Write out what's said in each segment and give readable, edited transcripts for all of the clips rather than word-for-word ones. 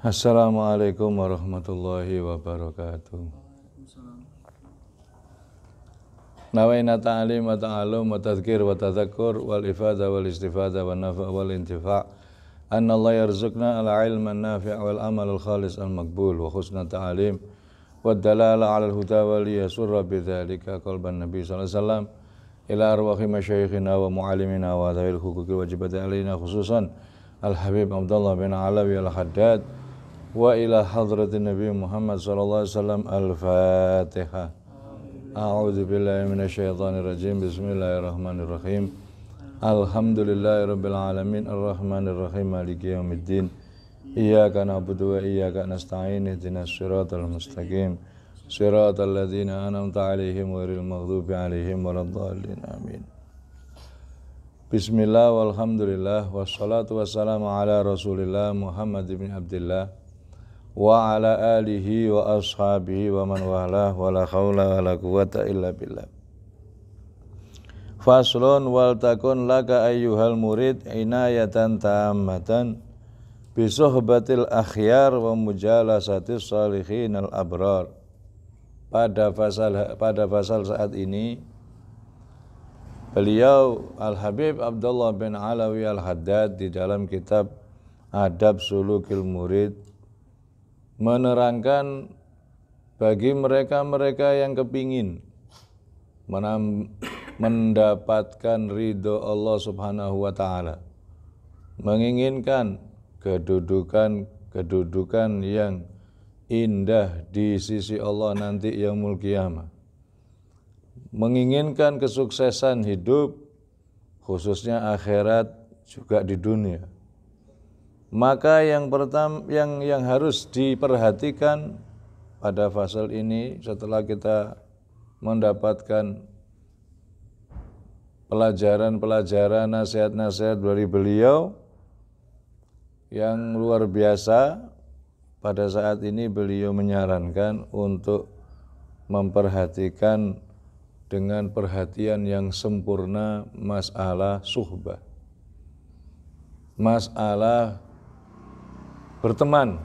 Assalamualaikum warahmatullahi wabarakatuh. Nawaina ta'alim wa ta'alum wa tadhkir wa tadhakkur wal ifada wal istifada wa nafa' wal intifa' anna Allah yarzuqna al-ilma an-nafi' wal amal al-khalis al-maqbul wa khusna ta'alim wa dalala ala al-huda wa liyasurra bidhalika qalban nabi sallallahu alaihi wasallam ila arwahi masyayikhina wa mu'alimina wa dhawil hukuki wajibati alaina khususan al-habib Abdullah bin Alawi al-Haddad wa ila hadratin Nabi Muhammad sallallahu alaihi wasallam. Al-Fatihah. A'udzu billahi minasyaitonir rajim. Bismillahirrahmanirrahim. Alhamdulillahirabbil alamin arrahmanir rahim maliki yaumiddin. Iyyaka na'budu wa iyyaka nasta'in ihdinas siratal mustaqim. Siratal ladzina an'amta 'alaihim ghairil maghdubi 'alaihim waladdallin. Amin. Bismillah walhamdulillah wassalatu wassalamu ala Rasulillah Muhammad ibn Abdillah wa ala alihi wa ashabihi wa man walah wa la hawla wa la quwata illa billah. Faslun wal takun laka ayyuhal murid inayatan tammatan bi suhbatil akhyar wa mujalasatis salihin al abrar. Pada fasal saat ini beliau Al-Habib Abdullah bin Alawi Al-Haddad di dalam kitab Adab Sulukil Murid menerangkan bagi mereka-mereka yang kepingin mendapatkan ridho Allah Subhanahu wa Ta'ala, menginginkan kedudukan yang indah di sisi Allah nanti yaumul qiyamah, menginginkan kesuksesan hidup khususnya akhirat juga di dunia, maka yang pertama yang harus diperhatikan pada fasal ini setelah kita mendapatkan pelajaran-pelajaran nasihat-nasihat dari beliau yang luar biasa, pada saat ini beliau menyarankan untuk memperhatikan dengan perhatian yang sempurna masalah suhbah, masalah berteman,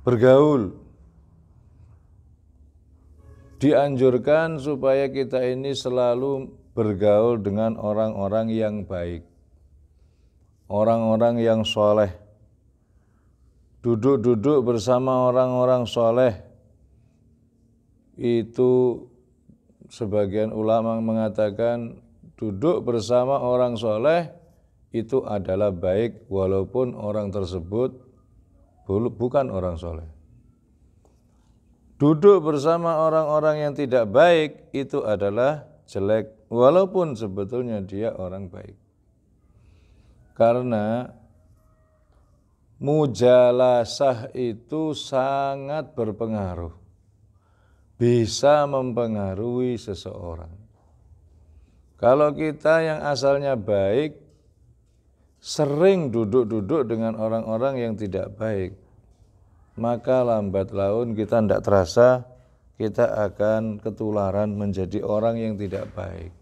bergaul. Dianjurkan supaya kita ini selalu bergaul dengan orang-orang yang baik, orang-orang yang soleh. Duduk-duduk bersama orang-orang soleh itu sebagian ulama mengatakan duduk bersama orang soleh itu adalah baik walaupun orang tersebut bukan orang soleh. Duduk bersama orang-orang yang tidak baik itu adalah jelek walaupun sebetulnya dia orang baik. Karena mujalasah itu sangat berpengaruh, bisa mempengaruhi seseorang. Kalau kita yang asalnya baik sering duduk-duduk dengan orang-orang yang tidak baik, maka lambat laun kita tidak terasa kita akan ketularan menjadi orang yang tidak baik.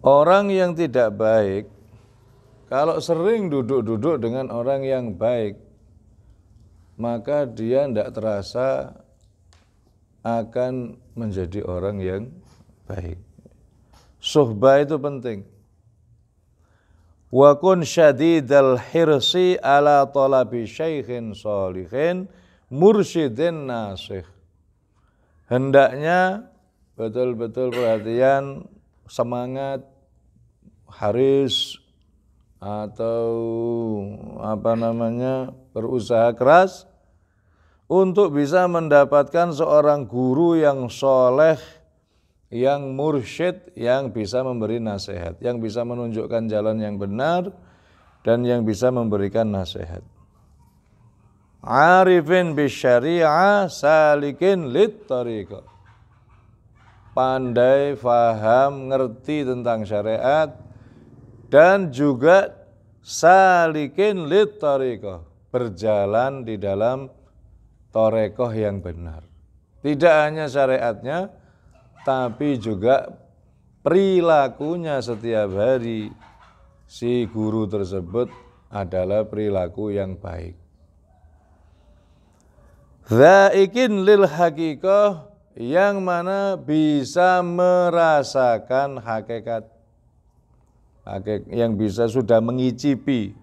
Orang yang tidak baik kalau sering duduk-duduk dengan orang yang baik, maka dia tidak terasa akan menjadi orang yang baik. Suhbah itu penting. Wa kun syadidal hirsi ala talabi syaikhin sholihin mursyidin nasih. Hendaknya betul-betul perhatian, semangat, haris atau berusaha keras untuk bisa mendapatkan seorang guru yang soleh, yang mursyid, yang bisa memberi nasihat, yang bisa menunjukkan jalan yang benar dan yang bisa memberikan nasihat. Arifin bisyari'ah salikin lit tariqah. Pandai, faham, ngerti tentang syariat dan juga salikin lit tariqah, berjalan di dalam tarekoh yang benar. Tidak hanya syariatnya, tapi juga perilakunya setiap hari si guru tersebut adalah perilaku yang baik. Dzaikin lil haqiqah, yang mana bisa merasakan hakikat, yang bisa sudah mengicipi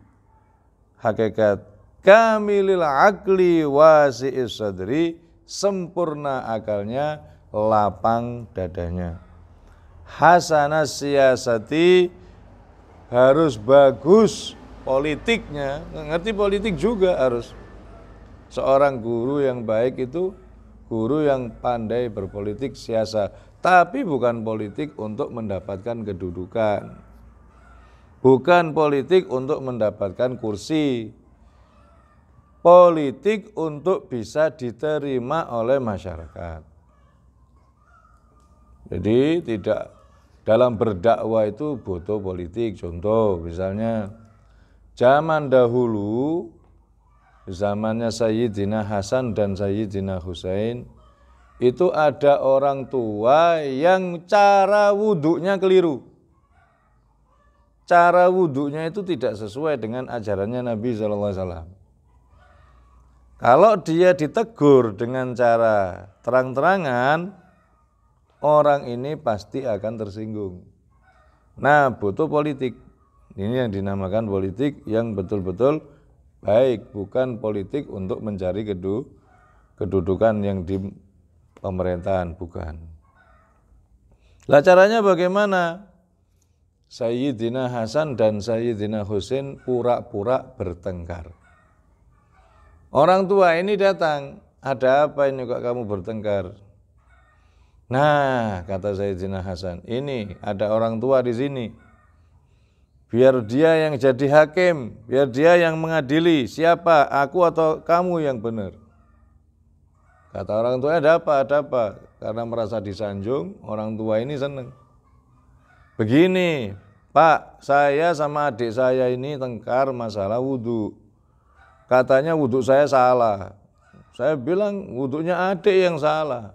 hakikat. Kamilil akli wasi'is sadri, sempurna akalnya, lapang dadanya. Hasanas siyasati, harus bagus politiknya, ngerti politik juga harus. Seorang guru yang baik itu guru yang pandai berpolitik siasa, tapi bukan politik untuk mendapatkan kedudukan, bukan politik untuk mendapatkan kursi, politik untuk bisa diterima oleh masyarakat. Jadi tidak, dalam berdakwah itu butuh politik. Contoh misalnya zaman dahulu, zamannya Sayyidina Hasan dan Sayyidina Husain, itu ada orang tua yang cara wudhunya keliru. Cara wudhunya itu tidak sesuai dengan ajarannya Nabi SAW. Kalau dia ditegur dengan cara terang-terangan, orang ini pasti akan tersinggung. Nah, butuh politik. Ini yang dinamakan politik yang betul-betul baik, bukan politik untuk mencari kedudukan yang di pemerintahan, bukan. Lah caranya bagaimana? Sayyidina Hasan dan Sayyidina Husain pura-pura bertengkar. Orang tua ini datang, ada apa ini kok kamu bertengkar? Nah, kata Sayyidina Hasan, ini ada orang tua di sini. Biar dia yang jadi hakim, biar dia yang mengadili, siapa, aku atau kamu yang benar. Kata orang tua, ada apa? Karena merasa disanjung, orang tua ini senang. Begini, Pak, saya sama adik saya ini tengkar masalah wudhu. Katanya wudhu saya salah. Saya bilang wudhunya adik yang salah.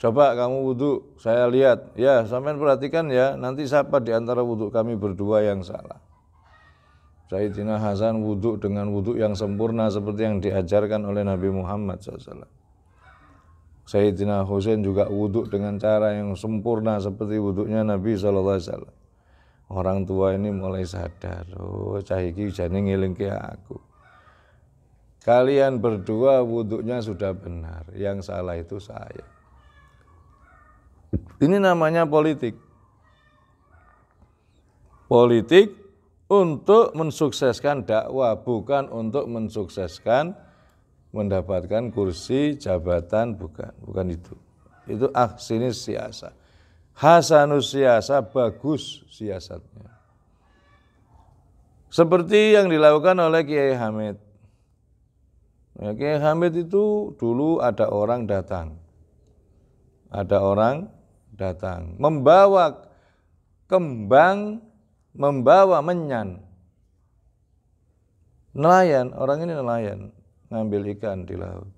Coba kamu wudhu, saya lihat. Ya, sampean perhatikan ya, nanti siapa di antara wudhu kami berdua yang salah. Sayyidina Hasan wudhu dengan wudhu yang sempurna seperti yang diajarkan oleh Nabi Muhammad SAW. Sayyidina Husain juga wudhu dengan cara yang sempurna seperti wudhunya Nabi SAW. Orang tua ini mulai sadar, oh cah iki jane ngelingke aku. Kalian berdua wudhunya sudah benar, yang salah itu saya. Ini namanya politik. Politik untuk mensukseskan dakwah, bukan untuk mensukseskan mendapatkan kursi, jabatan, bukan itu. Itu ahsinis siasa. Hasanus siasa, bagus siasatnya. Seperti yang dilakukan oleh Kiai Hamid. Ya, Kiai Hamid itu dulu ada orang datang. Membawa kembang, membawa menyan. Nelayan, orang ini nelayan, ngambil ikan di laut.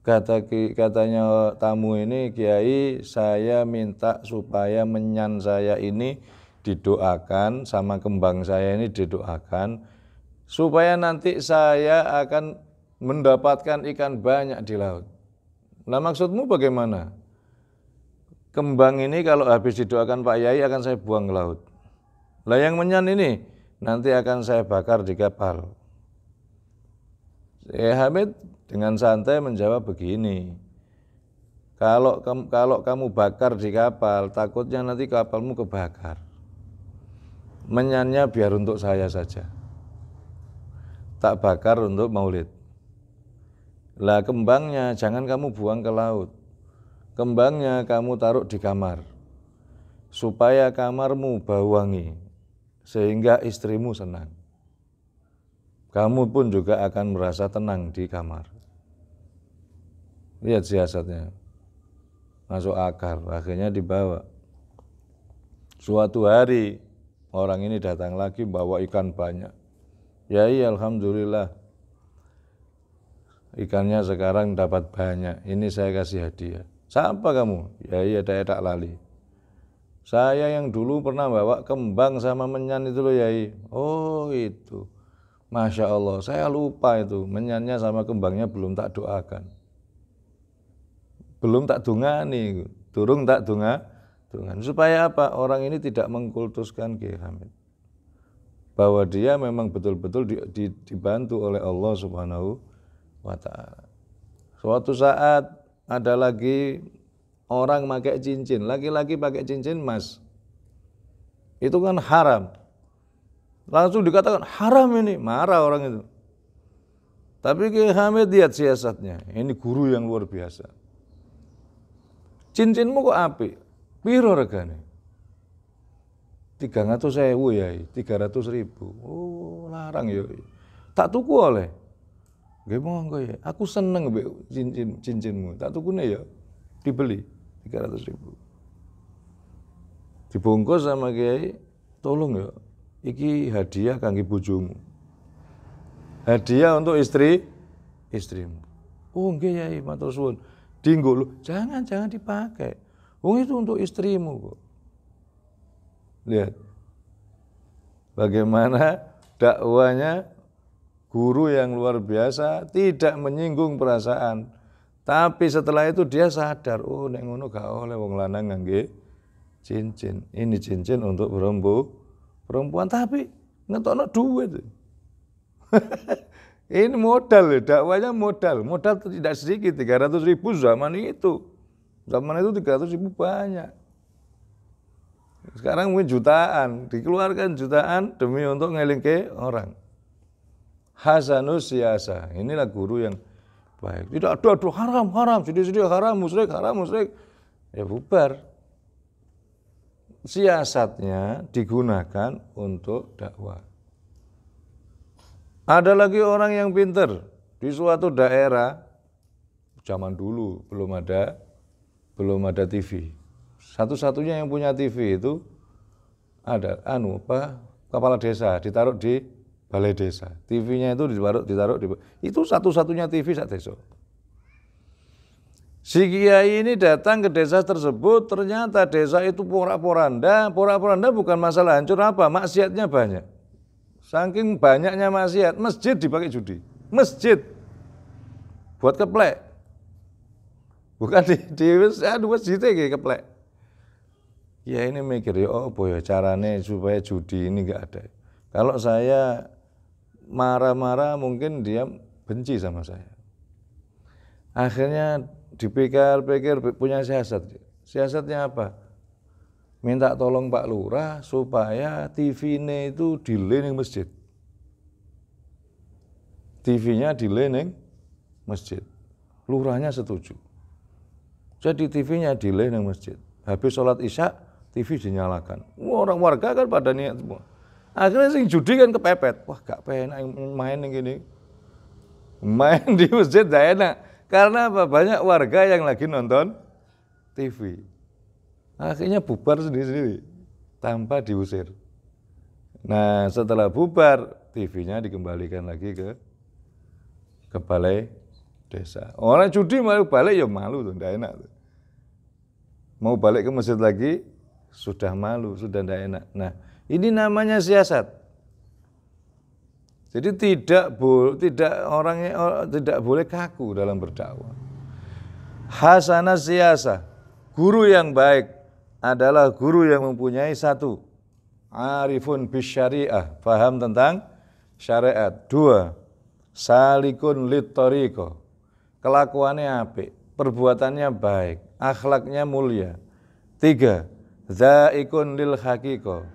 Katanya tamu ini, Kiai, saya minta supaya menyan saya ini didoakan, sama kembang saya ini didoakan, supaya nanti saya akan mendapatkan ikan banyak di laut. Nah, maksudmu bagaimana? Kembang ini kalau habis didoakan Pak Yai akan saya buang ke laut. Lah yang menyan ini nanti akan saya bakar di kapal. Hamid dengan santai menjawab begini, kalau kamu bakar di kapal, takutnya nanti kapalmu kebakar. Menyannya biar untuk saya saja, tak bakar untuk maulid. Lah kembangnya jangan kamu buang ke laut, kembangnya kamu taruh di kamar, supaya kamarmu bau wangi, sehingga istrimu senang. Kamu pun juga akan merasa tenang di kamar. Lihat siasatnya, masuk akal, akhirnya dibawa. Suatu hari orang ini datang lagi bawa ikan banyak. Ya iya, alhamdulillah, ikannya sekarang dapat banyak, ini saya kasih hadiah. Siapa kamu? Ya iya, tak lali. Saya yang dulu pernah bawa kembang sama menyan itu loh Yai. Oh itu. Masya Allah, saya lupa itu. Menyannya sama kembangnya belum tak doakan. Belum tak dungani. Durung tak dungan. Supaya apa? Orang ini tidak mengkultuskan Kiai Hamid. Bahwa dia memang betul-betul dibantu oleh Allah Subhanahu wa Ta'ala. Suatu saat ada lagi orang pakai cincin, laki-laki pakai cincin emas. Itu kan haram. Langsung dikatakan haram ini, marah orang itu. Tapi Kiai Hamid lihat siasatnya, ini guru yang luar biasa. Cincinmu kok apik? Piro regane? 300.000 ya, 300.000. Oh, larang ya. Tak tuku oleh. Nggih monggo ya. Aku seneng mbek cincinmu. Tak tukune ya. Dibeli 300.000. Dibungkus sama Kiai, tolong ya. Iki hadiah kangge bojomu. Hadiah untuk istrimu. Oh nggih ya, matur suwun. Dinggo lho, jangan dipakai. Oh itu untuk istrimu kok. Lihat. Bagaimana dakwanya guru yang luar biasa, tidak menyinggung perasaan. Tapi setelah itu dia sadar, oh nek ngono gak oleh wong lanang ngangge cincin. Ini cincin untuk perempuan, tapi ngetokno duit. Ini modal, dakwanya modal tidak sedikit, 300.000 zaman itu. Zaman itu 300.000 banyak. Sekarang mungkin jutaan, dikeluarkan jutaan demi untuk ngelingke orang. Hasanus siasa, inilah guru yang baik. Tidak ada haram, sedih haram, musyrik. Ya bubar. Siasatnya digunakan untuk dakwah. Ada lagi orang yang pintar di suatu daerah, zaman dulu belum ada TV. Satu-satunya yang punya TV itu ada kepala desa, ditaruh di balai desa. TV-nya itu ditaruh di itu satu-satunya TV sak desa. Si kiai ini datang ke desa tersebut, ternyata desa itu porak-poranda bukan masalah hancur apa, maksiatnya banyak. Saking banyaknya maksiat, masjid dipakai judi. Masjid buat keplek. Bukan di masjid kayak keplek. Ya ini mikir ya carane supaya judi ini enggak ada. Kalau saya marah-marah mungkin dia benci sama saya. Akhirnya dipikir-pikir punya siasat. Siasatnya apa? Minta tolong Pak Lurah supaya TV-nya itu delay ning masjid. TV-nya delay ning masjid. Lurahnya setuju. Jadi TV-nya delay ning masjid. Habis sholat Isya, TV dinyalakan. Orang warga kan pada niat semua. Akhirnya sing judi kan kepepet. Wah gak penak main yang gini. Main di masjid gak enak. Karena apa? Banyak warga yang lagi nonton TV. Akhirnya bubar sendiri-sendiri tanpa diusir. Nah setelah bubar, TV-nya dikembalikan lagi ke balai desa. Orang judi mau balik ya malu tuh, tidak enak tuh. Mau balik ke masjid lagi sudah malu, sudah tidak enak. Nah ini namanya siasat. Jadi tidak boleh kaku dalam berdakwah. Hasanah siasa, guru yang baik adalah guru yang mempunyai satu, arifun bisyariah, paham tentang syariat. Dua, salikun littariqah, kelakuannya apik, perbuatannya baik, akhlaknya mulia. Tiga, zaikun lil haqiqah,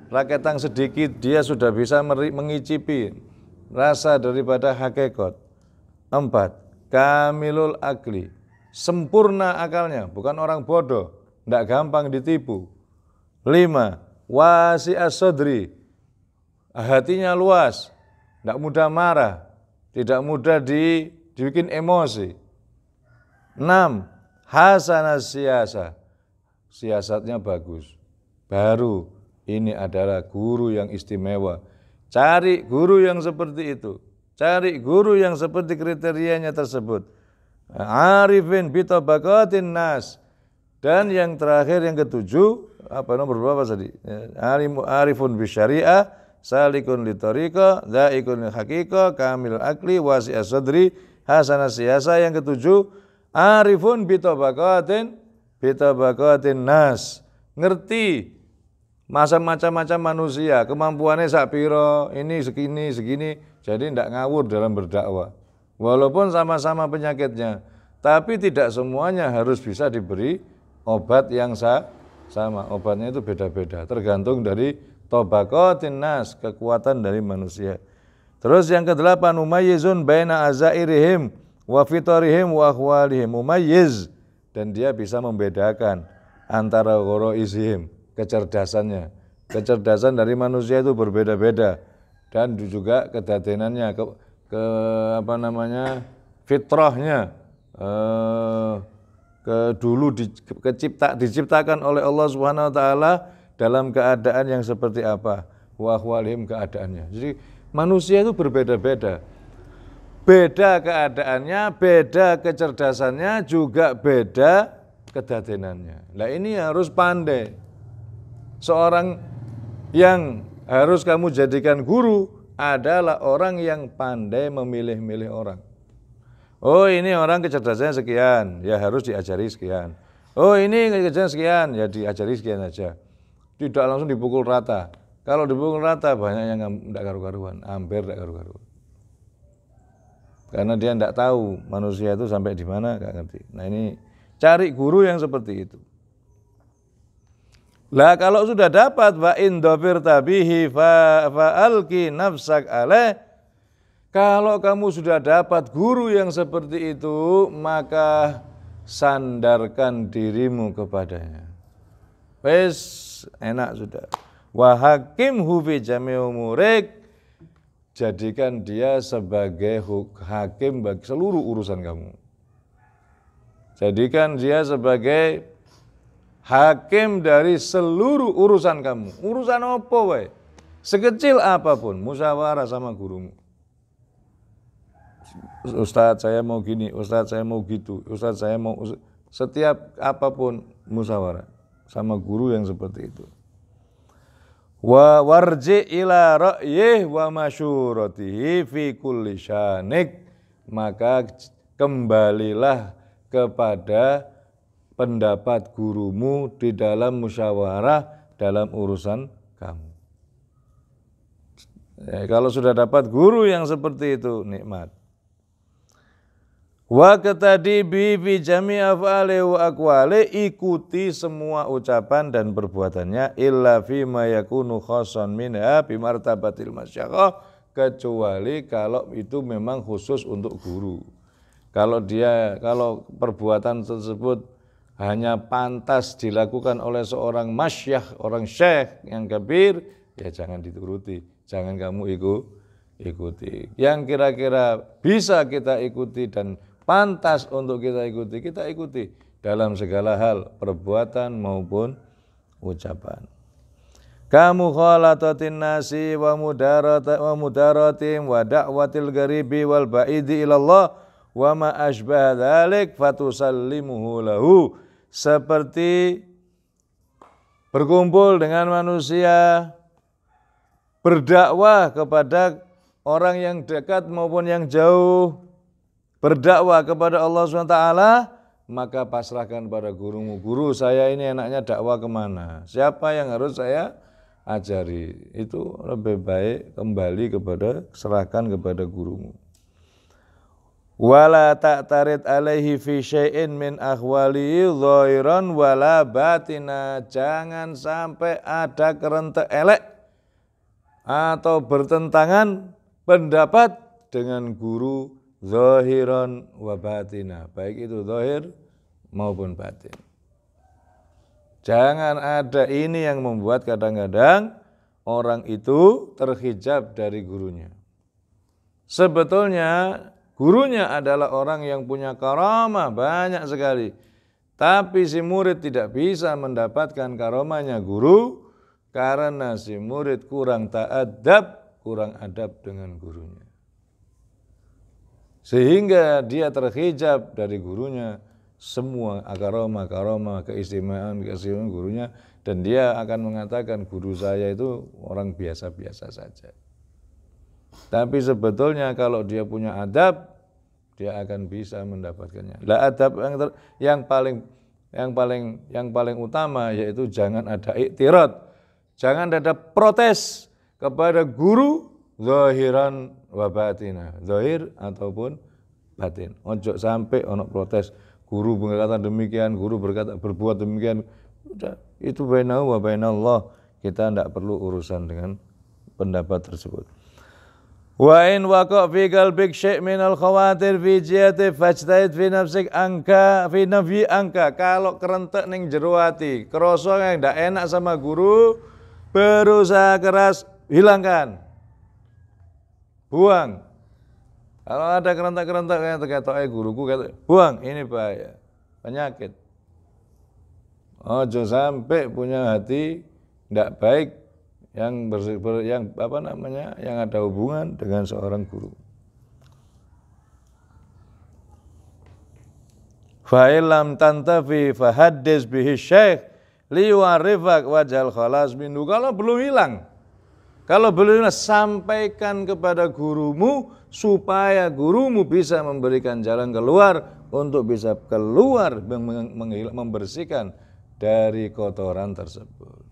raketang sedikit dia sudah bisa mengicipi rasa daripada hakikat. Empat, kamilul akli, sempurna akalnya, bukan orang bodoh, tidak gampang ditipu. 5. Wasi'as sodri, hatinya luas, tidak mudah marah, tidak mudah dibikin emosi. 6. Hasanas siasa, siasatnya bagus. Baru ini adalah guru yang istimewa. Cari guru yang seperti itu. Cari guru yang seperti kriterianya tersebut. Arifin bitabaqatin nas, Dan yang terakhir yang ketujuh, nomor berapa tadi? Arifun bisyariah, salikun li tariqah, dhaikun li haqiqah, kamil akli, wasi'as sadri, hasanah siyasa. Yang ketujuh, arifun bitabaqatin nas. Ngerti macam-macam manusia, kemampuannya sakpiro, ini segini, jadi tidak ngawur dalam berdakwah. Walaupun sama-sama penyakitnya, tapi tidak semuanya harus bisa diberi obat yang sama. Obatnya itu beda-beda, tergantung dari tabaqatin nas, kekuatan dari manusia. Terus yang kedelapan, mumayyizun baina azairihim wa fitarihim wa akhwalihim. Mumayyiz, dan dia bisa membedakan antara gharaizihim, kecerdasannya. Kecerdasan dari manusia itu berbeda-beda, dan juga kedatenannya, fitrahnya, dulu diciptakan oleh Allah Subhanahu wa taala dalam keadaan yang seperti apa, wa ahwalihim, keadaannya. Jadi manusia itu berbeda-beda. Beda keadaannya, beda kecerdasannya, juga beda kedatenannya. Nah, ini harus pandai. Seorang yang harus kamu jadikan guru adalah orang yang pandai memilih-milih orang. Oh, ini orang kecerdasannya sekian, ya harus diajari sekian. Oh, ini kecerdasannya sekian, ya diajari sekian aja. Tidak langsung dipukul rata. Kalau dipukul rata banyak yang tidak karu-karuan, hampir tidak karu-karuan. Karena dia tidak tahu manusia itu sampai di mana, nggak ngerti. Nah, ini cari guru yang seperti itu. Lah kalau sudah dapat wa in dhafirta bihi fa'alqi nafsak alaih. Kalau kamu sudah dapat guru yang seperti itu, maka sandarkan dirimu kepadanya. Wes enak sudah. Wa hakimhu fi jami' umurik. Jadikan dia sebagai hakim bagi seluruh urusan kamu. Jadikan dia sebagai hakim dari seluruh urusan kamu. Urusan apa wae? Sekecil apapun, musyawarah sama gurumu. Ustadz saya mau gini, Ustadz saya mau gitu, Ustadz saya mau, setiap apapun musyawarah sama guru yang seperti itu. Wa warji ila ra'yih wa masyuratihi fi kulli syanik. Maka kembalilah kepada pendapat gurumu di dalam musyawarah dalam urusan kamu. Kalau sudah dapat guru yang seperti itu, nikmat. Wa katadibi fi jami' af'ali wa aqwali, ikuti semua ucapan dan perbuatannya, illa fi ma yakunu khassan minha bi martabatil masyaqqah, kecuali kalau itu memang khusus untuk guru. Kalau perbuatan tersebut hanya pantas dilakukan oleh seorang masyayikh, orang syekh yang kabir, ya jangan dituruti, jangan kamu ikuti. Yang kira-kira bisa kita ikuti dan pantas untuk kita ikuti dalam segala hal, perbuatan maupun ucapan. Kamu khalatatin nasi wa mudaratim wa da'watil gharibi wal ba'idi ilallah wa ma ashbah dzalik fatusallimuhu lahu. Seperti berkumpul dengan manusia, berdakwah kepada orang yang dekat maupun yang jauh, berdakwah kepada Allah SWT, maka pasrahkan pada gurumu. Guru saya ini enaknya dakwah kemana? Siapa yang harus saya ajari? Itu lebih baik kembali serahkan kepada gurumu. Wala ta'tarid alaihi fi syai'in min akhwalihi dhahiran wala batina. Jangan sampai ada kerentek elek atau bertentangan pendapat dengan guru zahiran wa batina, baik itu zahir maupun batin. Jangan ada ini yang membuat kadang-kadang orang itu terhijab dari gurunya. Sebetulnya gurunya adalah orang yang punya karamah banyak sekali, tapi si murid tidak bisa mendapatkan karamahnya guru karena si murid kurang ta'adab, kurang adab dengan gurunya. Sehingga dia terhijab dari gurunya, semua karomah, keistimewaan gurunya, dan dia akan mengatakan guru saya itu orang biasa-biasa saja. Tapi sebetulnya kalau dia punya adab, dia akan bisa mendapatkannya. Lah adab yang paling utama yaitu jangan ada iktirad, jangan ada protes kepada guru zahiran wa batina, zahir ataupun batin. Ojo sampai ono protes, guru berkata demikian, guru berbuat demikian. Udah, itu bainahu wa bainallah. Kita tidak perlu urusan dengan pendapat tersebut. Wa in waqa fi qalbik syai' minal khawatir fi jihati fajtahid fi nafsik angka fi nafyi angka. Kalau kerentek ning jero ati, krasa yang ndak enak sama guru, berusaha keras hilangkan. Buang. Kalau ada kerentek-kerentek kayak ketoke guruku kata, buang, ini bahaya. Penyakit. Ojo sampai punya hati ndak baik yang yang ada hubungan dengan seorang guru. Fa illam tantafi fahaddis bihi syekh liwarifak wajal khalas minhu. Kalau belum hilang, sampaikan kepada gurumu supaya gurumu bisa memberikan jalan keluar untuk bisa keluar membersihkan dari kotoran tersebut.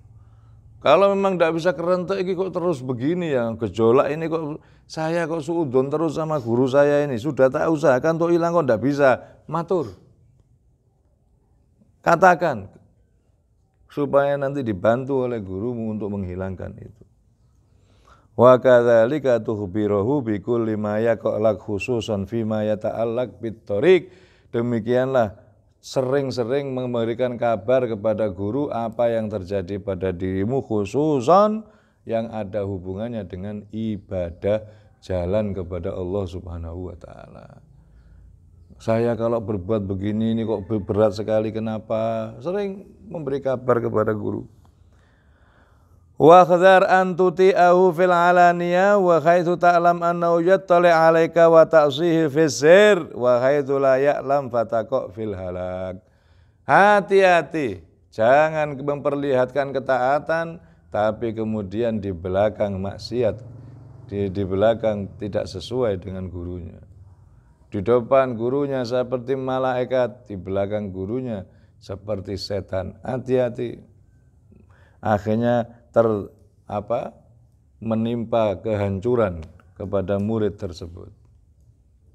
Kalau memang tidak bisa kerentek ini kok terus begini ya, gejolak ini kok saya kok suudon terus sama guru saya ini, sudah tak usahakan untuk hilang kok tidak bisa, matur. Katakan supaya nanti dibantu oleh gurumu untuk menghilangkan itu. Wa kadzalika tuhbirahu bi kulli ma yaqalak khususan fi ma yata'allaq bit thariq. Demikianlah sering-sering memberikan kabar kepada guru apa yang terjadi pada dirimu khususan yang ada hubungannya dengan ibadah jalan kepada Allah Subhanahu wa taala. Saya kalau berbuat begini ini kok berat sekali, kenapa? Sering memberi kabar kepada guru. Wa khadhar an tuti'ahu fil alaniya wa haitsu ta'lam annahu yattali 'alaika wa ta'sihi fis sir wa haitsu la ya'lam fataqa fil halak. Hati-hati, jangan memperlihatkan ketaatan tapi kemudian di belakang maksiat, di belakang tidak sesuai dengan gurunya. Di depan gurunya seperti malaikat, di belakang gurunya seperti setan. Hati-hati. Akhirnya menimpa kehancuran kepada murid tersebut.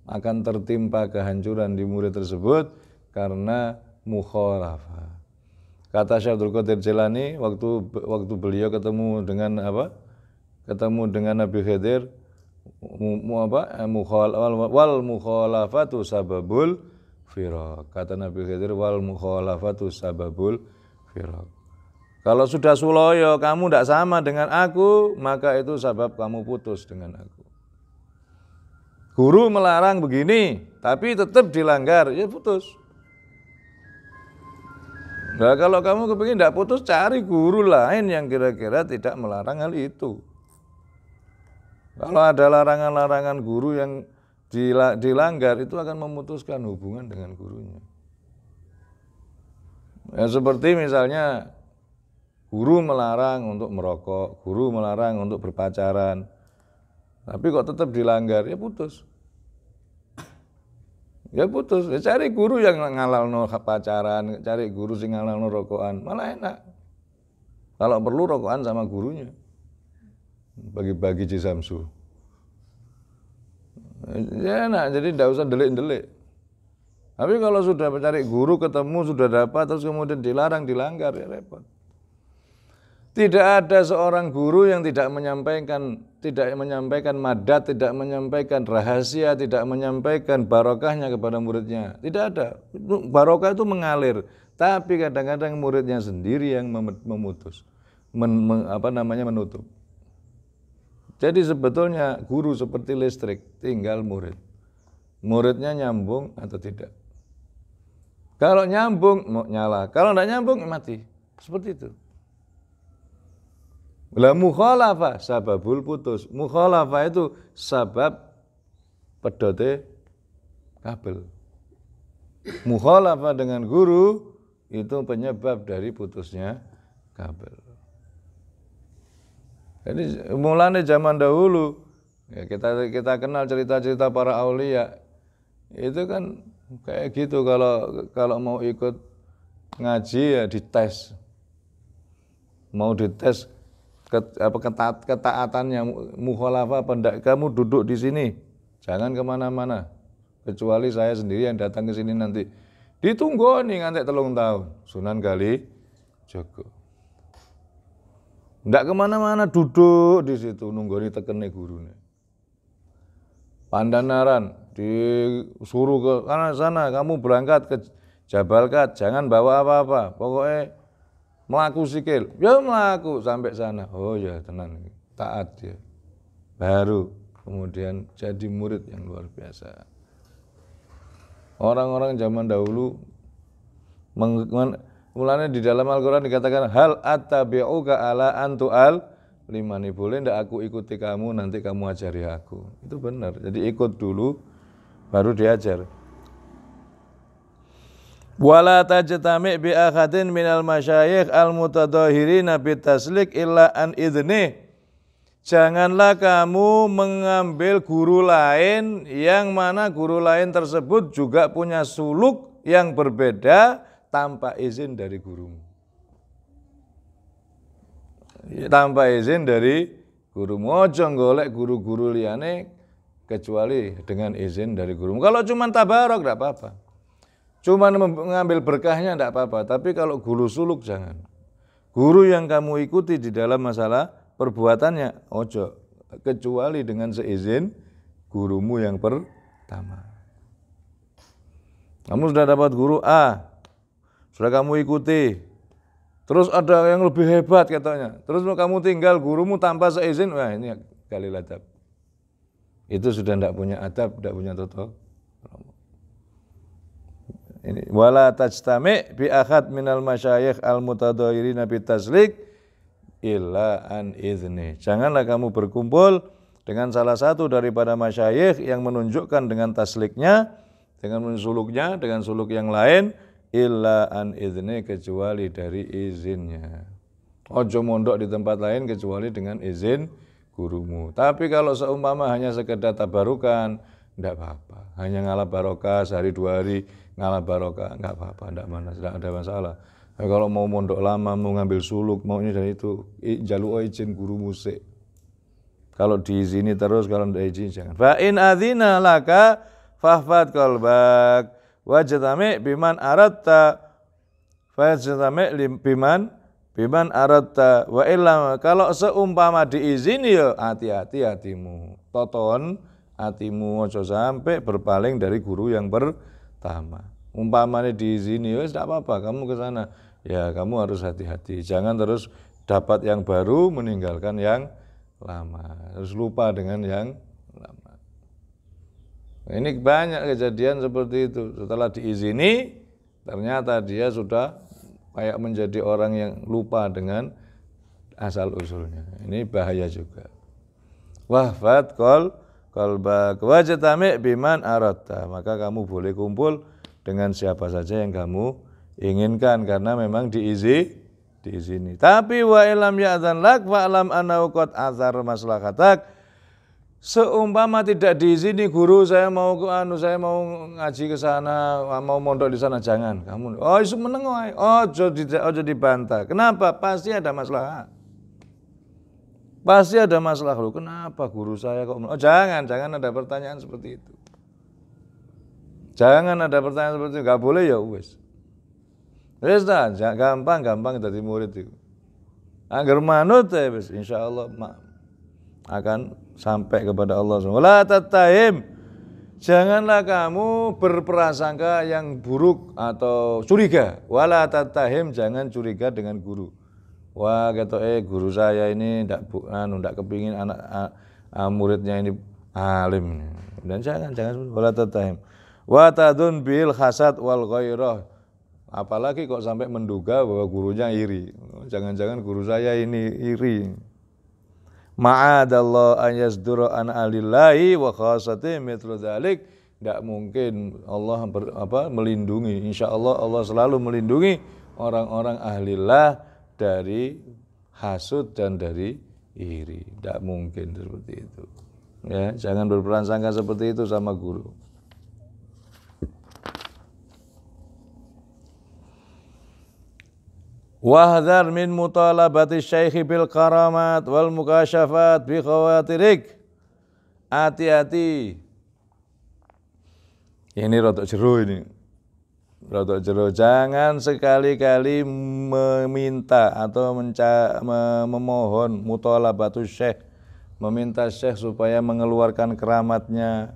Akan tertimpa kehancuran di murid tersebut karena mukhalafah. Kata Syekh Abdul Qadir Jilani waktu beliau ketemu dengan Nabi Khidir, wal mukhalafatu sababul firaq. Kata Nabi Khidir, wal mukhalafatu sababul firaq. Kalau sudah suloyo kamu tidak sama dengan aku, maka itu sebab kamu putus dengan aku. Guru melarang begini, tapi tetap dilanggar, ya putus. Nah, kalau kamu kepingin tidak putus, cari guru lain yang kira-kira tidak melarang hal itu. Kalau ada larangan-larangan guru yang dilanggar, itu akan memutuskan hubungan dengan gurunya. Ya, seperti misalnya guru melarang untuk merokok, guru melarang untuk berpacaran, tapi kok tetap dilanggar, ya putus. Ya putus, ya cari guru yang ngalalno pacaran, cari guru yang ngalalno rokokan, malah enak. Kalau perlu rokokan sama gurunya, bagi-bagi jisamsu. Ya enak, jadi tidak usah delik-delik. Tapi kalau sudah mencari guru, ketemu, sudah dapat, terus kemudian dilarang, dilanggar, ya repot. Tidak ada seorang guru yang tidak menyampaikan madat, tidak menyampaikan rahasia, tidak menyampaikan barokahnya kepada muridnya. Tidak ada. Barokah itu mengalir, tapi kadang-kadang muridnya sendiri yang memutus, menutup. Jadi sebetulnya guru seperti listrik, tinggal murid. Muridnya nyambung atau tidak. Kalau nyambung mau nyala, kalau tidak nyambung mati. Seperti itu. Lah mukhalafah sababul putus. Mukhalafah itu sabab pedote kabel. Mukhalafah dengan guru itu penyebab dari putusnya kabel. Jadi mulanya zaman dahulu ya kita kenal cerita-cerita para aulia itu kan kayak gitu, kalau mau ikut ngaji ya dites, mau dites ketaatannya mukhalafah apa enggak, kamu duduk di sini jangan kemana-mana kecuali saya sendiri yang datang ke sini nanti. Ditunggu nih ngantek 3 tahun Sunan Kalijaga. Ndak kemana-mana, duduk di situ nunggoni tekene gurune. Pandanaran disuruh ke sana, kamu berangkat ke Jabalkat, jangan bawa apa-apa, pokoknya melaku sikil. Ya melaku sampai sana. Oh ya tenang, taat dia. Baru kemudian jadi murid yang luar biasa. Orang-orang zaman dahulu mulanya di dalam Al-Quran dikatakan hal attabi'uka ala antu'al limani, boleh ndak aku ikuti kamu nanti kamu ajari aku. Itu benar. Jadi ikut dulu baru diajar. Wala tajtami' bi akhadin minal masyayikh al-mutadahirina bitaslik illa an idzni. Janganlah kamu mengambil guru lain yang mana guru lain tersebut juga punya suluk yang berbeda tanpa izin dari gurumu. Tanpa izin dari gurumu. Ojo golek guru-guru liyane kecuali dengan izin dari gurumu. Kalau cuma tabarok enggak apa-apa. Cuma mengambil berkahnya enggak apa-apa, tapi kalau guru suluk jangan. Guru yang kamu ikuti di dalam masalah perbuatannya ojo kecuali dengan seizin gurumu yang pertama. Kamu sudah dapat guru A, sudah kamu ikuti, terus ada yang lebih hebat katanya, terus kamu tinggal gurumu tanpa seizin, wah ini galil adab. Itu sudah tidak punya adab, tidak punya toto. Ini wala tajtami bi akhad minal masyayikh al mutadahirina bitaslik illa an izni. Janganlah kamu berkumpul dengan salah satu daripada masyayikh yang menunjukkan dengan tasliknya, dengan suluknya, dengan suluk yang lain, illa an izni, kecuali dari izinnya. Ojo mondok di tempat lain kecuali dengan izin gurumu. Tapi kalau seumpama hanya sekedar tabarukan, enggak apa-apa. Hanya ngalah barokah sehari 2 hari, ngalah barokah, enggak apa-apa, enggak ada masalah. Kalau mau mondok lama, mau ngambil suluk, mau ini dan itu, jaluk izin guru musik. Kalau diizini terus, kalau tidak izin jangan. Fa in adzina laka fahfad qalbak wajtami biman aratta fajtami biman aratta wa illa. Kalau seumpama diizini ya hati-hati hatimu. Toton hatimu, ojo sampai berpaling dari guru yang pertama. Umpamanya diizini ya tidak apa-apa, kamu ke sana. Ya kamu harus hati-hati, jangan terus dapat yang baru meninggalkan yang lama, harus lupa dengan yang lama. Ini banyak kejadian seperti itu, setelah diizini ternyata dia sudah kayak menjadi orang yang lupa dengan asal usulnya. Ini bahaya juga. Wahfad qalbak wajtami biman aratta, maka kamu boleh kumpul dengan siapa saja yang kamu inginkan karena memang diizini. Tapi wa ilam ya'zan lak fa alam annahu qad azhar maslahatak. Seumpama tidak diizini guru, saya mau ngaji ke sana, mau mondok di sana, jangan. Kamu isu meneng wae. Ojo dibantah. Kenapa? Pasti ada masalah. Pasti ada masalah lu. Kenapa guru saya kok jangan ada pertanyaan seperti itu. Jangan ada pertanyaan seperti itu, enggak boleh ya wis. Wis dah, gampang jadi murid itu. Agar manut ya wis, insyaallah akan sampai kepada Allah SWT. La tattahim, janganlah kamu berprasangka yang buruk atau curiga. Wala tattahim, jangan curiga dengan guru. Wah kata guru saya ini ndak kepingin anak muridnya ini alim. Dan jangan wala tattahim. Wa tadun bil hasad wal ghairah. Apalagi kok sampai menduga bahwa gurunya iri. Jangan-jangan guru saya ini iri. Ma'adallah an yasdura an alillahi wa khasati mithlu dzalik. Tidak mungkin Allah melindungi. Insya Allah Allah selalu melindungi orang-orang ahlillah dari hasud dan dari iri. Tidak mungkin seperti itu. Ya, jangan berprasangka seperti itu sama guru. Wahdhar min mutalabati syaikhi bil karamat wal mukasyafat bi khawatirik. Hati-hati. Ini rotok jero ini. Rotok jero. Jangan sekali-kali meminta atau memohon mutalabatus syekh, meminta syekh supaya mengeluarkan keramatnya,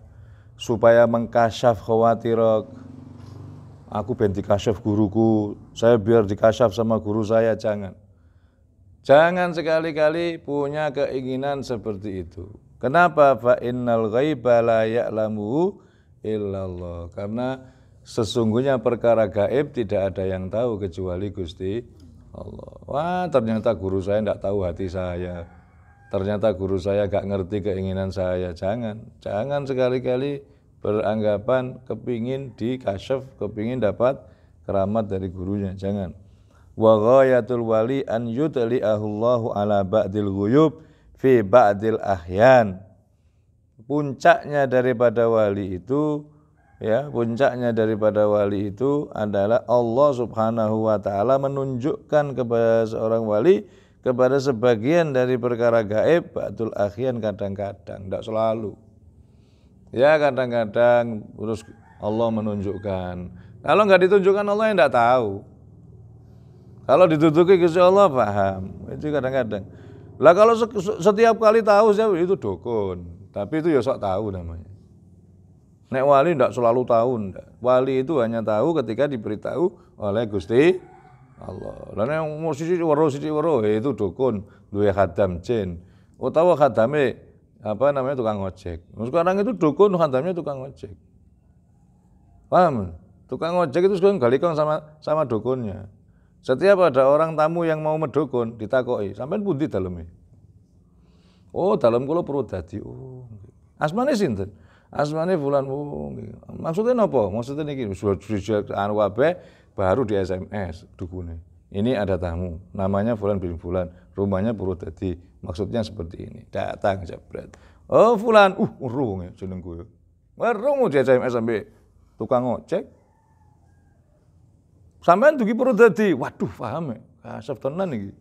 supaya mengkasyaf khawatirok. Aku ben dikasyaf guruku, saya biar dikasyaf sama guru saya, jangan. Jangan sekali-kali punya keinginan seperti itu. Kenapa? Fa innal ghaiba la ya'lamu illallah. Karena sesungguhnya perkara gaib tidak ada yang tahu kecuali Gusti Allah. Wah, ternyata guru saya tidak tahu hati saya. Ternyata guru saya gak ngerti keinginan saya. Jangan sekali-kali beranggapan kepingin dikasyaf, kepingin dapat keramat dari gurunya. Jangan. Wa ghayatul wali an yudli'ahullahu ala ba'dil ghuyub fi ba'dil ahyan. Puncaknya daripada wali itu, ya, puncaknya daripada wali itu adalah Allah Subhanahu wa taala menunjukkan kepada seorang wali kepada sebagian dari perkara gaib, ba'dul ahyan, kadang-kadang, tidak selalu. Ya, kadang-kadang terus Allah menunjukkan. Kalau enggak ditunjukkan Allah yang tidak tahu. Kalau ditunjuki Gusti Allah paham. Itu kadang-kadang. Lah kalau setiap kali tahu itu dukun. Tapi itu ya sok tahu namanya. Nek wali tidak selalu tahu. Enggak. Wali itu hanya tahu ketika diberitahu oleh Gusti Allah. Lah yang mau sisi waro itu dukun, duwe khadam jin. Utawa khadame tukang ojek. Sekarang itu dukun, khadamnya tukang ojek. Paham? Tukang ojek itu sekarang galikong sama dukunnya. Setiap ada orang tamu yang mau medukun, ditakoki, sampean pundi daleme? Oh, dalam kula Purwodadi. Oh, asmane sinten? Asmane fulan. Oh, maksudnya napa? Maksudnya niki anu kabeh baru di SMS dukune. Ini ada tamu, namanya fulan bin fulan, rumahnya Purwodadi. Maksudnya seperti ini. Datang jebret. Oh, fulan, urung jenengku. Merung di SMS sampai tukang ojek. Sampean dugi Purwodadi. Waduh, paham ya. Kasep tenan iki.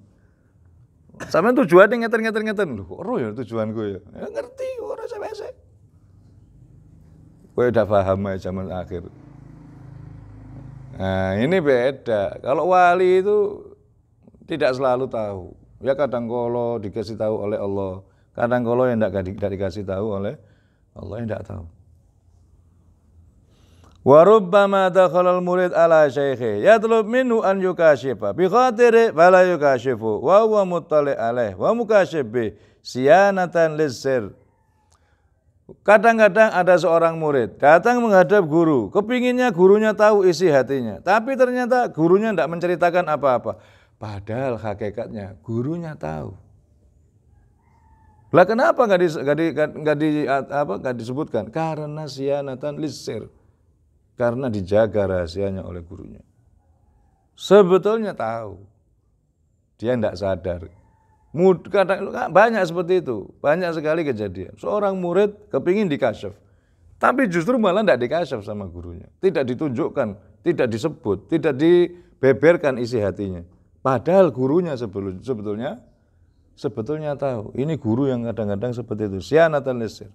Sampean tujuane ngeten. Lho, kok ero ya tujuanku ya? Ya ngerti ora SMS. Kowe udah paham ya zaman akhir. Nah, ini beda. Kalau wali itu tidak selalu tahu. Ya kadang kala dikasih tahu oleh Allah. Kadang kala yang tidak dikasih tahu oleh Allah, yang tidak tahu. Wa rubbama dakhala al-murid ala syaikhi yatlub minhu an yukashifa bi khatiri fala yukashifu wa huwa muttali alaih wa mukashif bi siyanatan lisir. Kadang-kadang ada seorang murid datang menghadap guru, kepinginnya gurunya tahu isi hatinya, tapi ternyata gurunya tidak menceritakan apa-apa. Padahal hakikatnya gurunya tahu. Lah kenapa nggak disebutkan? Karena siyanatan lisir. Karena dijaga rahasianya oleh gurunya. Sebetulnya tahu. Dia tidak sadar. Banyak seperti itu. Banyak sekali kejadian. Seorang murid kepingin dikasyaf. Tapi justru malah tidak dikasyaf sama gurunya. Tidak ditunjukkan, tidak disebut, tidak dibeberkan isi hatinya. Padahal gurunya sebetulnya tahu. Ini guru yang kadang-kadang seperti itu. Siyanatan lisir.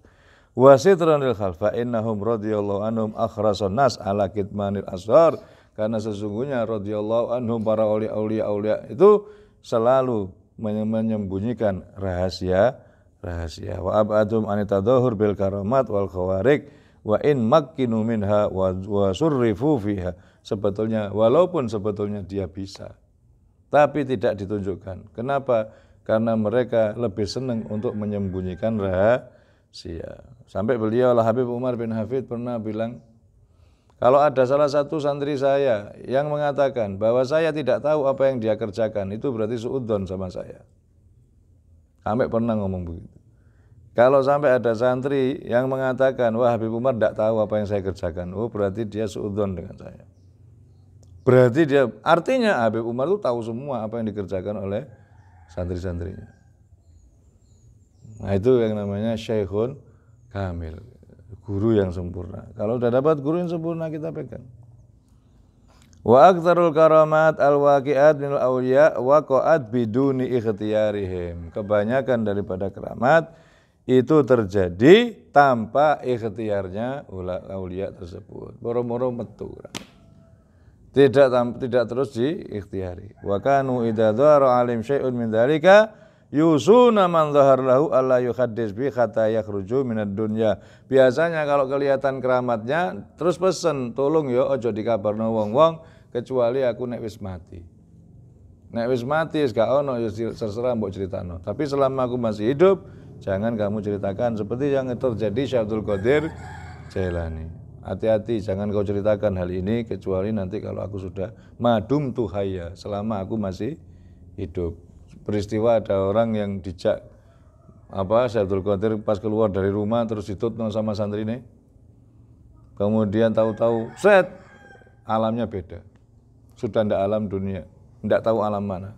Wasitranil khalfa innahum radhiyallahu anhum akhrasun nas ala kitmanil asrar. Karena sesungguhnya radhiyallahu anhum para aulia itu selalu menyembunyikan rahasia. Wa abadum anitadahur bil karamat wal khawarik wa in makkinu minha wa surrifu fiha. Walaupun sebetulnya dia bisa, tapi tidak ditunjukkan. Kenapa? Karena mereka lebih senang untuk menyembunyikan rahasia. Sampai beliau Habib Umar bin Hafid pernah bilang, kalau ada salah satu santri saya yang mengatakan bahwa saya tidak tahu apa yang dia kerjakan, itu berarti suudzon sama saya. Sampai pernah ngomong begitu. Kalau sampai ada santri yang mengatakan, wah Habib Umar tidak tahu apa yang saya kerjakan, oh berarti dia suudzon dengan saya. Berarti dia, artinya Habib Umar itu tahu semua apa yang dikerjakan oleh santri-santrinya. Nah itu yang namanya Syekhun Kamil, guru yang sempurna. Kalau sudah dapat guru yang sempurna kita pegang. Wa aktsarul karamat al-waqi'at minal awliya waqa'at biduni ikhtiyarihim. Kebanyakan daripada keramat itu terjadi tanpa ikhtiarnya aulia tersebut. Moro-moro metu. Tidak terus diikhtiari. Wa kanu idza dhara alim syai'un min dzalika yusuna man dhahar lahu alla yuhaddis bi hatta yakhruju minad dunya. Biasanya kalau kelihatan keramatnya terus pesen, tolong ya aja dikabarno wong-wong kecuali aku nek wis mati. Nek wis mati wis gak ono ya terserah mbok critakno. Tapi selama aku masih hidup jangan kamu ceritakan seperti yang terjadi Syekh Abdul Qadir Jailani. Hati-hati jangan kau ceritakan hal ini kecuali nanti kalau aku sudah madum tuhaya, selama aku masih hidup. Peristiwa ada orang yang dijak Syekh Abdul Qadir pas keluar dari rumah terus ditutno sama santri ini. Kemudian tahu-tahu set alamnya beda. Sudah ndak alam dunia, ndak tahu alam mana.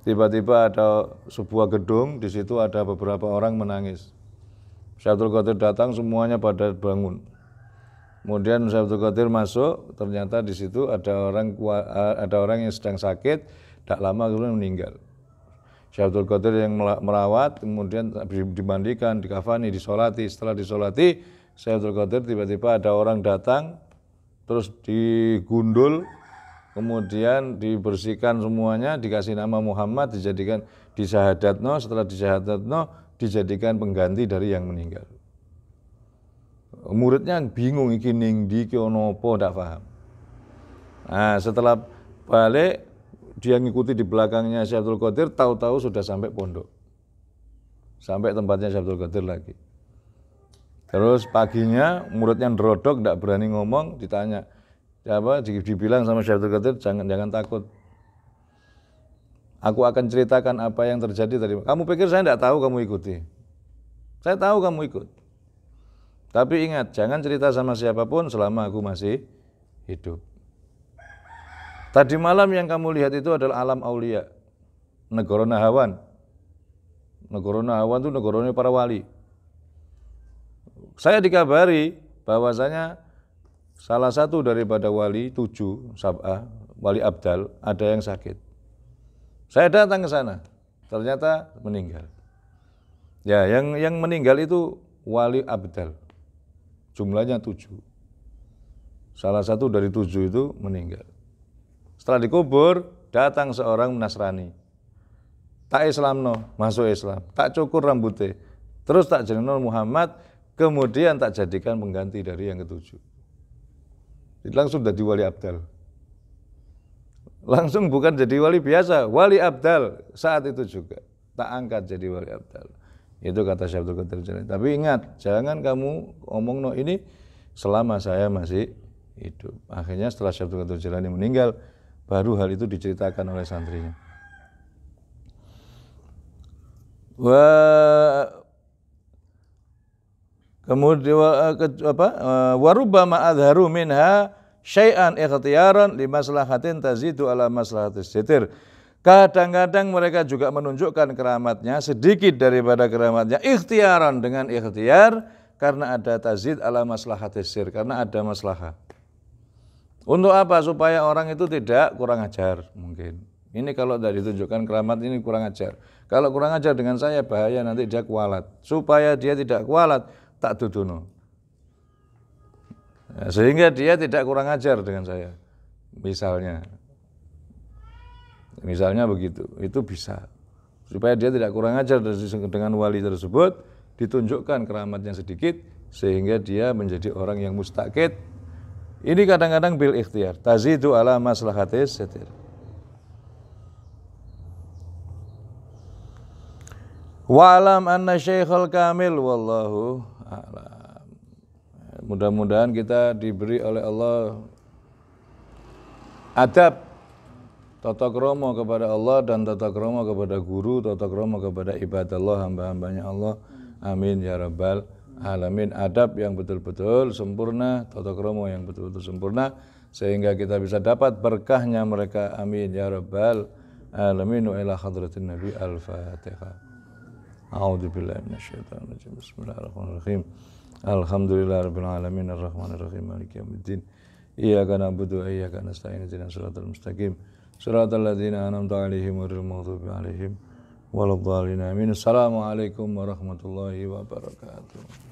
Tiba-tiba ada sebuah gedung, di situ ada beberapa orang menangis. Syekh Abdul Qadir datang, semuanya pada bangun. Kemudian Syekh Abdul Qadir masuk, ternyata di situ ada orang yang sedang sakit, tak lama kemudian meninggal. Syekh Abdul Qadir yang merawat, kemudian dimandikan, dikafani, disolati. Setelah disolati, Syekh Abdul Qadir tiba-tiba ada orang datang, terus digundul, kemudian dibersihkan semuanya, dikasih nama Muhammad, dijadikan disyahadatno, setelah disyahadatno dijadikan pengganti dari yang meninggal. Muridnya bingung iki ning ndi ki ono apa ndak paham. Nah, setelah balik dia ngikuti di belakangnya Syekh Abdul Qadir, tahu-tahu sudah sampai pondok. Sampai tempatnya Syekh Abdul Qadir lagi. Terus paginya muridnya nerodok ndak berani ngomong, ditanya dibilang sama Syekh Abdul Qadir, jangan takut. Aku akan ceritakan apa yang terjadi tadi. Kamu pikir saya tidak tahu kamu ikuti? Saya tahu kamu ikut. Tapi ingat, jangan cerita sama siapapun selama aku masih hidup. Tadi malam yang kamu lihat itu adalah alam aulia, negara Nahawan. Negara Nahawan itu negaranya para wali. Saya dikabari bahwasanya salah satu daripada wali 7 sab'ah, wali abdal, ada yang sakit. Saya datang ke sana, ternyata meninggal. Ya, yang meninggal itu wali abdal, jumlahnya 7. Salah satu dari 7 itu meninggal. Setelah dikubur, datang seorang Nasrani. Tak Islamno, masuk Islam. Tak cukur rambutnya, terus tak jenengno Muhammad, kemudian tak jadikan pengganti dari yang ke-7. Langsung jadi wali abdal. Langsung bukan jadi wali biasa, wali abdal saat itu juga. Tak angkat jadi wali abdal. Itu kata Syekh Abdul Qadir Jailani. Tapi ingat, jangan kamu omong ini selama saya masih hidup. Akhirnya setelah Syekh Abdul Qadir Jailani meninggal, baru hal itu diceritakan oleh santrinya. Kemudian warubbama adharu minha syai'an ikhtiyaran li maslahatin tazidu ala maslahatis sitir. Kadang-kadang mereka juga menunjukkan keramatnya sedikit daripada keramatnya ikhtiaran, dengan ikhtiar karena ada tazid ala maslahatis sir, karena ada maslahah. Untuk apa? Supaya orang itu tidak kurang ajar mungkin. Ini kalau tidak ditunjukkan keramat ini kurang ajar. Kalau kurang ajar dengan saya bahaya, nanti dia kualat. Supaya dia tidak kualat, tak duduno. Ya, sehingga dia tidak kurang ajar dengan saya. Misalnya begitu, itu bisa. Supaya dia tidak kurang ajar dengan wali tersebut, ditunjukkan keramatnya sedikit, sehingga dia menjadi orang yang mustaqid. Ini kadang-kadang bil ikhtiar. Tazidu ala maslahatis setir. Wa'alam anna syekhul kamil wallahu a'lam. Mudah-mudahan kita diberi oleh Allah adab, tata krama kepada Allah dan tata krama kepada guru, tata krama kepada ibadallah, hamba-hambanya Allah, Amin ya rabbal alamin. Adab yang betul-betul sempurna, tata krama yang betul-betul sempurna, sehingga kita bisa dapat berkahnya mereka. Amin ya rabbal alamin. Wa ila hadratin nabi al-fatihah. A'udzu billahi minasyaitonir rajim. Bismillahirrahmanirrahim. Alhamdulillahirabbil alamin arrahmanir rahim maliki yaumiddin. Iyyaka na'budu wa iyyaka nasta'in ihdinas siratal mustaqim. Siratal ladzina an'amta 'alaihim ghairil maghdubi 'alaihim waladdallin. Amin. Assalamualaikum warahmatullahi wabarakatuh.